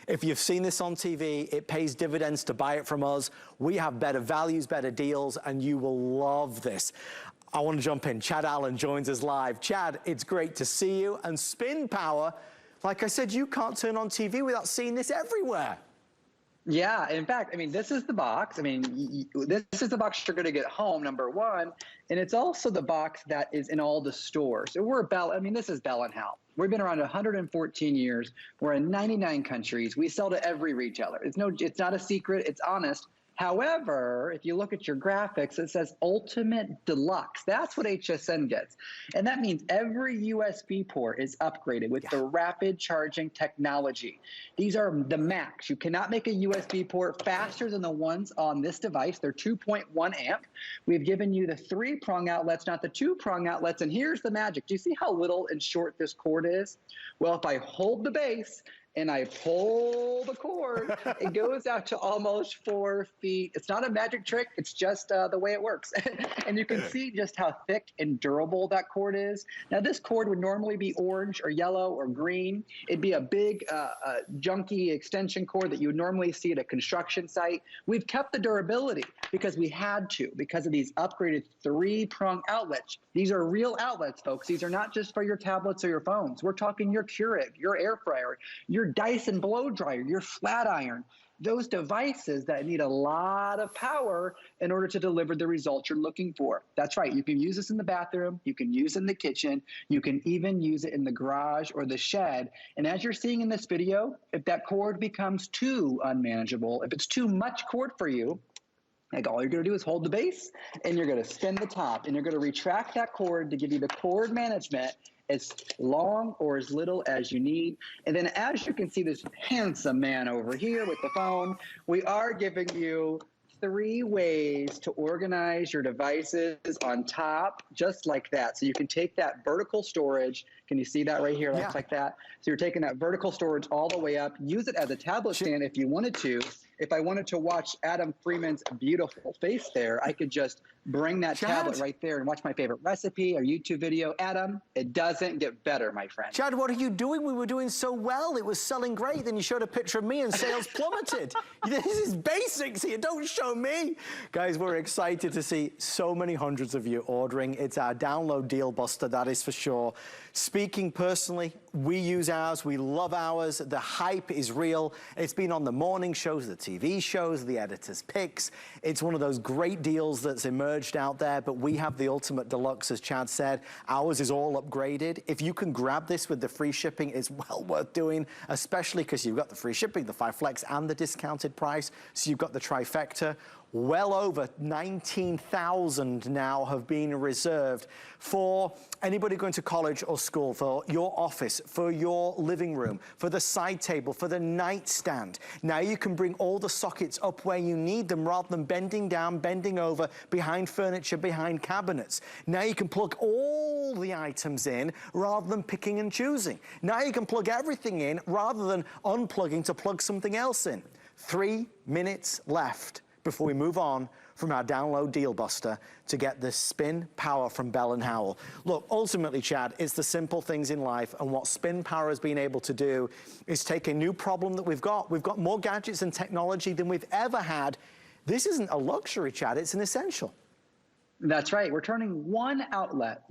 If you've seen this on TV, it pays dividends to buy it from us. We have better values, better deals, and you will love this. I want to jump in. Chad Allen joins us live. Chad, it's great to see you. And spin power, like I said, you can't turn on TV without seeing this everywhere. Yeah, in fact, I mean, this is the box. I mean, this is the box you're going to get home, number one. And it's also the box that is in all the stores. So we're this is Bell & Howell. We've been around 114 years. We're in 99 countries. We sell to every retailer. It's not a secret. It's honest. However, if you look at your graphics, it says Ultimate Deluxe. That's what HSN gets. And that means every USB port is upgraded with the rapid charging technology. These are the max. You cannot make a USB port faster than the ones on this device. They're 2.1 amp. We've given you the 3-prong outlets, not the 2-prong outlets. And here's the magic. Do you see how little and short this cord is? Well, if I hold the base and I pull the cord, it goes out to almost 4 feet. It's not a magic trick. It's just the way it works. And you can see just how thick and durable that cord is. Now, this cord would normally be orange or yellow or green. It'd be a big, junky extension cord that you would normally see at a construction site. We've kept the durability because we had to, because of these upgraded 3-prong outlets. These are real outlets, folks. These are not just for your tablets or your phones. We're talking your Keurig, your air fryer, your Dyson blow dryer, your flat iron, those devices that need a lot of power in order to deliver the results you're looking for. That's right. You can use this in the bathroom. You can use it in the kitchen. You can even use it in the garage or the shed. And as you're seeing in this video, if that cord becomes too unmanageable, if it's too much cord for you, like all you're going to do is hold the base and you're going to spin the top and you're going to retract that cord to give you the cord management as long or as little as you need. And then as you can see this handsome man over here with the phone, we are giving you 3 ways to organize your devices on top, just like that. So you can take that vertical storage. Can you see that right here? That's like that. So you're taking that vertical storage all the way up. Use it as a tablet stand if you wanted to. If I wanted to watch Adam Freeman's beautiful face there, I could just bring that tablet right there and watch my favorite recipe or YouTube video. Adam, it doesn't get better, my friend. Chad, what are you doing? We were doing so well. It was selling great. Then you showed a picture of me and sales plummeted. This is basics here. Don't show me. Guys, we're excited to see so many hundreds of you ordering. It's our download deal buster, that is for sure. Speaking personally, we use ours. We love ours. The hype is real. It's been on the morning shows, the TV shows, the editor's picks. It's one of those great deals that's emerged out there, but we have the Ultimate Deluxe, as Chad said. Ours is all upgraded. If you can grab this with the free shipping, it's well worth doing, especially because you've got the free shipping, the 5 Flex, and the discounted price. So you've got the trifecta. Well over 19,000 now have been reserved for anybody going to college or school, for your office, for your living room, for the side table, for the nightstand. Now you can bring all the sockets up where you need them rather than bending down, bending over, behind furniture, behind cabinets. Now you can plug all the items in rather than picking and choosing. Now you can plug everything in rather than unplugging to plug something else in. 3 minutes left before we move on from our download deal buster to get the spin power from Bell & Howell. Look, ultimately, Chad, it's the simple things in life, and what spin power has been able to do is take a new problem that we've got. We've got more gadgets and technology than we've ever had. This isn't a luxury, Chad, it's an essential. That's right. We're turning one outlet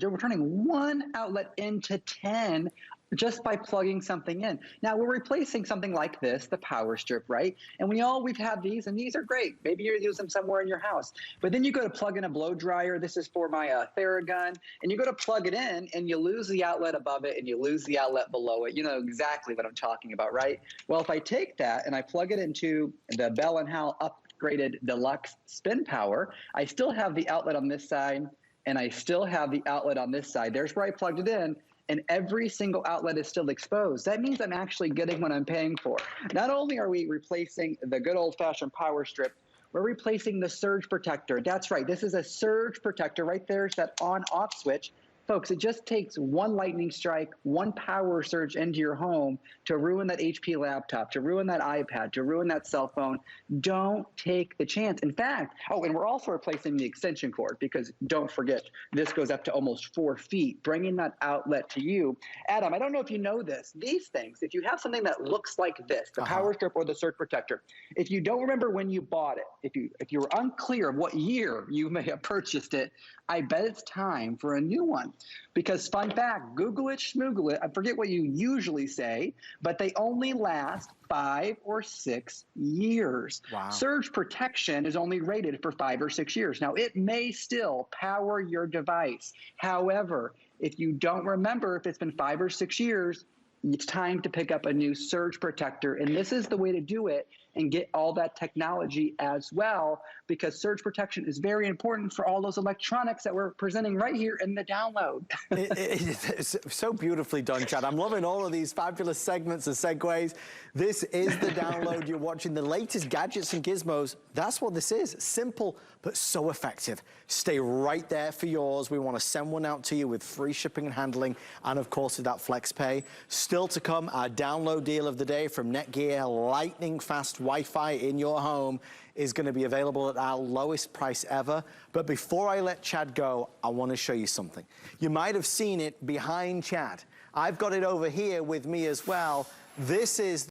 into 10 just by plugging something in. Now we're replacing something like this, the power strip, right? And we've had these, and these are great. Maybe you use them somewhere in your house. But then you go to plug in a blow dryer. This is for my Theragun. And you go to plug it in, and you lose the outlet above it, and you lose the outlet below it. You know exactly what I'm talking about, right? Well, if I take that and I plug it into the Bell & Howell upgraded Deluxe spin power, I still have the outlet on this side, and I still have the outlet on this side. There's where I plugged it in. And every single outlet is still exposed. That means I'm actually getting what I'm paying for. Not only are we replacing the good old-fashioned power strip, we're replacing the surge protector. That's right, this is a surge protector. Right there's that on-off switch. Folks, it just takes one lightning strike, one power surge into your home to ruin that HP laptop, to ruin that iPad, to ruin that cell phone. Don't take the chance. In fact, oh, and we're also replacing the extension cord because don't forget, this goes up to almost 4 feet, bringing that outlet to you. Adam, I don't know if you know this. These things, if you have something that looks like this, the power strip or the surge protector, if you don't remember when you bought it, if you were unclear of what year you may have purchased it, I bet it's time for a new one. Because fun fact, Google it, schmoogle it, I forget what you usually say, but they only last 5 or 6 years. Wow. Surge protection is only rated for 5 or 6 years. Now, it may still power your device. However, if you don't remember if it's been 5 or 6 years, it's time to pick up a new surge protector. And this is the way to do it and get all that technology as well, because surge protection is very important for all those electronics that we're presenting right here in the download. It's so beautifully done, Chad. I'm loving all of these fabulous segments and segues. This is the download. You're watching the latest gadgets and gizmos. That's what this is. Simple, but so effective. Stay right there for yours. We want to send one out to you with free shipping and handling, and of course with that flex pay. Still to come, our download deal of the day from Netgear, lightning fast Wi-Fi in your home is going to be available at our lowest price ever. But before I let Chad go, I want to show you something. You might have seen it behind Chad. I've got it over here with me as well. This is